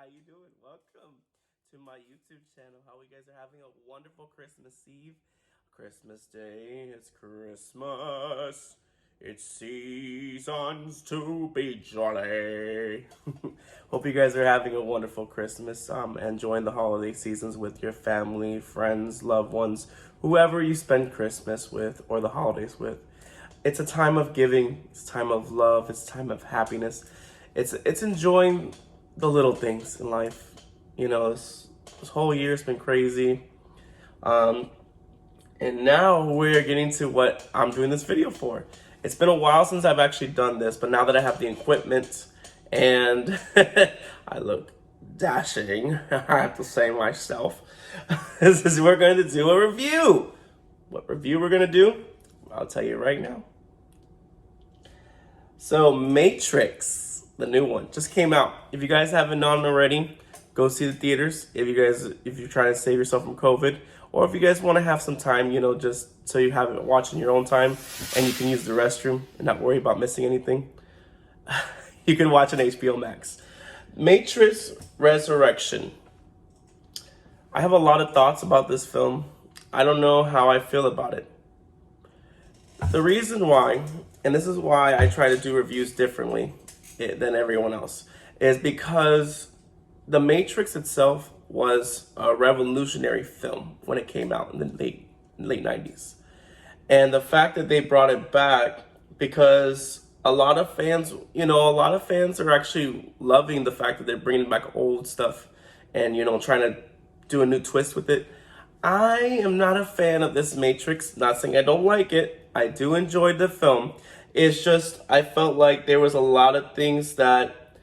How you doing? Welcome to my YouTube channel. How you guys are having a wonderful Christmas Eve, Christmas Day. It's Christmas. It's seasons to be jolly. Hope you guys are having a wonderful Christmas. Enjoying the holiday seasons with your family, friends, loved ones, whoever you spend Christmas with or the holidays with. It's a time of giving. It's a time of love. It's a time of happiness. It's enjoying the little things in life. You know, this whole year's been crazy. And now we're getting to what I'm doing this video for. It's been a while since I've actually done this, but now that I have the equipment and I look dashing, I have to say myself, we're going to do a review. What review we're going to do? I'll tell you right now. So Matrix, the new one, just came out. If you guys haven't known already, go see the theaters. If you're trying to save yourself from COVID, or if you guys want to have some time, you know, just so you have it watching your own time and you can use the restroom and not worry about missing anything, you can watch on HBO Max. Matrix Resurrection. I have a lot of thoughts about this film. I don't know how I feel about it. The reason why, and this is why I try to do reviews differently than everyone else, is because The Matrix itself was a revolutionary film when it came out in the late 90s. And the fact that they brought it back, because a lot of fans, are actually loving the fact that they're bringing back old stuff and, trying to do a new twist with it. I am not a fan of this Matrix. Not saying I don't like it. I do enjoy the film. It's just, I felt like there was a lot of things that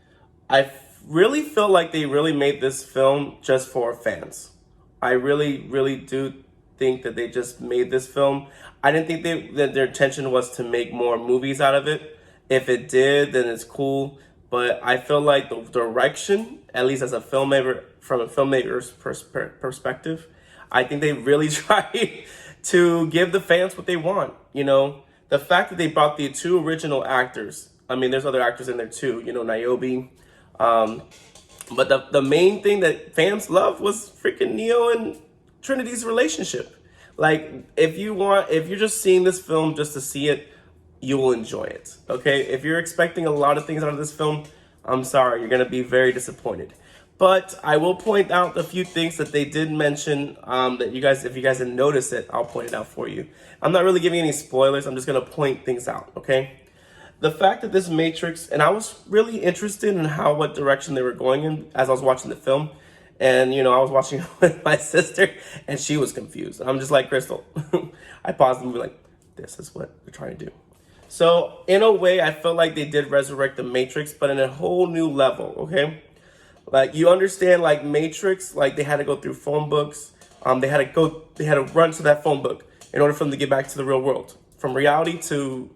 I really felt like they really made this film just for fans. I really, really do think that they just made this film. I didn't think that their intention was to make more movies out of it. If it did, then it's cool. But I feel like the direction, at least as a filmmaker, from a filmmaker's perspective, I think they really tried to give the fans what they want. The fact that they brought the two original actors. I mean, there's other actors in there too. Niobe. But the main thing that fans loved was freaking Neo and Trinity's relationship. Like, if you're just seeing this film just to see it, you will enjoy it. Okay? If you're expecting a lot of things out of this film, I'm sorry, you're gonna be very disappointed. But I will point out a few things that they did mention that if you guys didn't notice it, I'll point it out for you. I'm not really giving any spoilers. I'm just gonna point things out. Okay? The fact that this Matrix, and I was really interested in what direction they were going in as I was watching the film. And, I was watching it with my sister and she was confused. I'm just like, Crystal, I paused the movie like, this is what they're trying to do. So in a way, I felt like they did resurrect the Matrix, but in a whole new level, okay? Like, you understand, like, Matrix, like, they had to go through phone books. They had to run to that phone book in order for them to get back to the real world. From reality to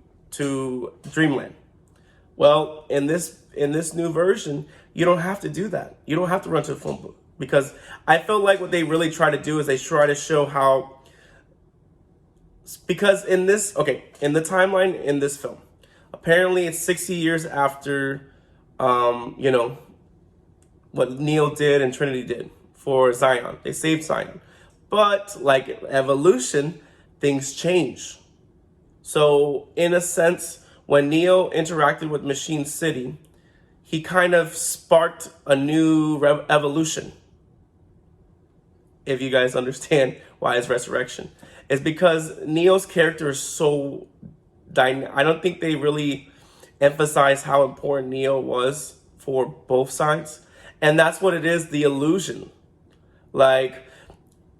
dreamland. Well, in this new version, you don't have to do that. You don't have to run to the phone book, because I feel like what they really try to do is they try to show how, because in the timeline in this film, apparently it's 60 years after what Neo did and Trinity did for Zion. They saved Zion. But like evolution, things change. So, in a sense, when Neo interacted with Machine City, he kind of sparked a new evolution. If you guys understand why it's resurrection. It's because Neo's character is so I don't think they really emphasize how important Neo was for both sides. And that's what it is, the illusion. Like,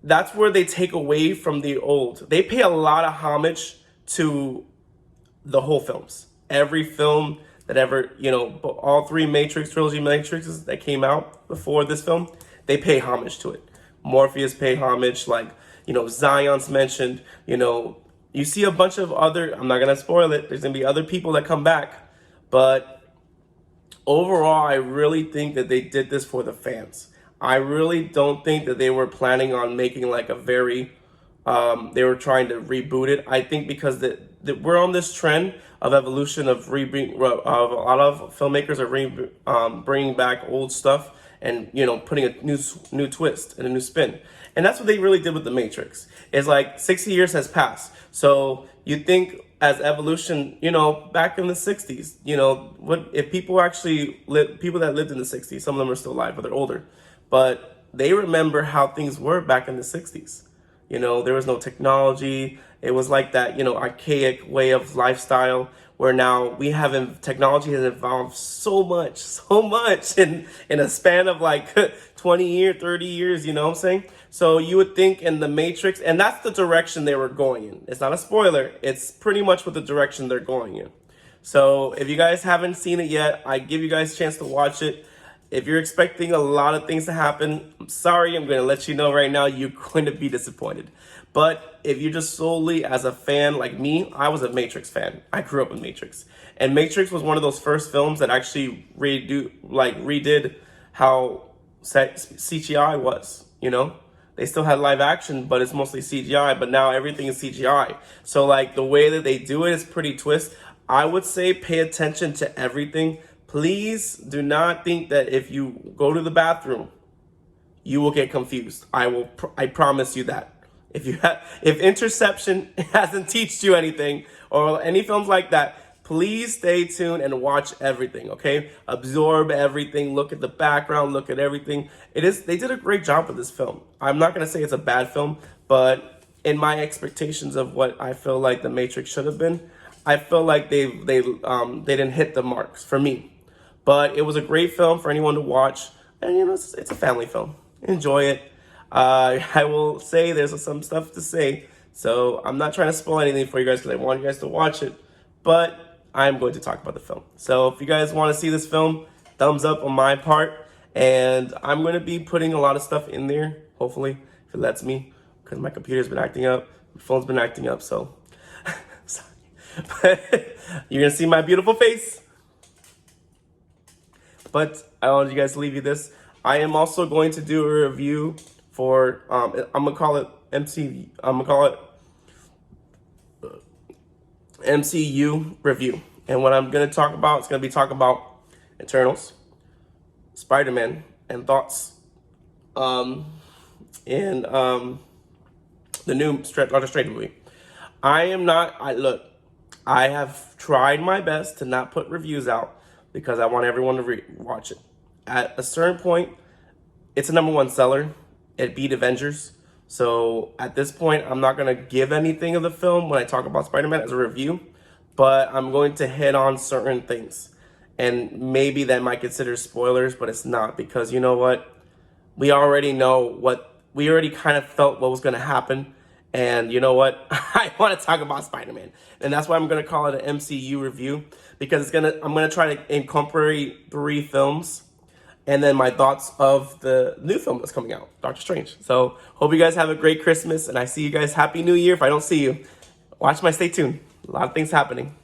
that's where they take away from the old. They pay a lot of homage to the whole films. Every film that ever, all three trilogy Matrixes that came out before this film, they pay homage to it. Morpheus pay homage, like, Zion's mentioned, you see a bunch of other, I'm not gonna spoil it, there's gonna be other people that come back, but overall, I really think that they did this for the fans. I really don't think that they were planning on making like a very, they were trying to reboot it. I think because we're on this trend of evolution of of a lot of filmmakers are bringing back old stuff and putting a new twist and a new spin. And that's what they really did with The Matrix. It's like 60 years has passed. So you think as evolution, back in the 60s, what if people actually people that lived in the 60s, some of them are still alive, but they're older, but they remember how things were back in the 60s. There was no technology. It was like that, archaic way of lifestyle where now technology has evolved so much in a span of like 20 years, 30 years, you know what I'm saying? So you would think in The Matrix, and that's the direction they were going in. It's not a spoiler. It's pretty much what the direction they're going in. So if you guys haven't seen it yet, I give you guys a chance to watch it. If you're expecting a lot of things to happen, I'm sorry, I'm going to let you know right now, you're going to be disappointed. But if you're just solely as a fan like me, I was a Matrix fan. I grew up with Matrix. And Matrix was one of those first films that actually redid how CGI was, They still had live action, but it's mostly CGI, but now everything is CGI. So like the way that they do it is pretty twist. I would say pay attention to everything. Please do not think that if you go to the bathroom, you will get confused. I promise you that. If Interception hasn't taught you anything or any films like that, please stay tuned and watch everything, okay? Absorb everything, look at the background, look at everything. They did a great job with this film. I'm not gonna say it's a bad film, but in my expectations of what I feel like The Matrix should have been, I feel like they didn't hit the marks for me. But it was a great film for anyone to watch, and it's a family film. Enjoy it. I will say there's some stuff to say, so I'm not trying to spoil anything for you guys because I want you guys to watch it, but I'm going to talk about the film. So if you guys want to see this film, thumbs up on my part, and I'm going to be putting a lot of stuff in there, hopefully, if it lets me, because my computer's been acting up, my phone's been acting up, so sorry. But you're going to see my beautiful face. But I wanted you guys to leave you this. I am also going to do a review for, I'm going to call it MCU review. And what I'm going to talk about, it's going to be talking about Eternals, Spider-Man, and thoughts in the new Doctor Strange movie. I have tried my best to not put reviews out because I want everyone to watch it. At a certain point, it's a #1 seller. It beat Avengers. So at this point, I'm not going to give anything of the film when I talk about Spider-Man as a review, but I'm going to hit on certain things. And maybe that might consider spoilers, but it's not, because you know what? We already kind of felt what was going to happen. And you know what? I want to talk about Spider-Man. And that's why I'm going to call it an MCU review, because I'm going to try to incorporate 3 films and then my thoughts of the new film that's coming out, Doctor Strange. So hope you guys have a great Christmas, and I see you guys. Happy New Year if I don't see you. Stay tuned. A lot of things happening.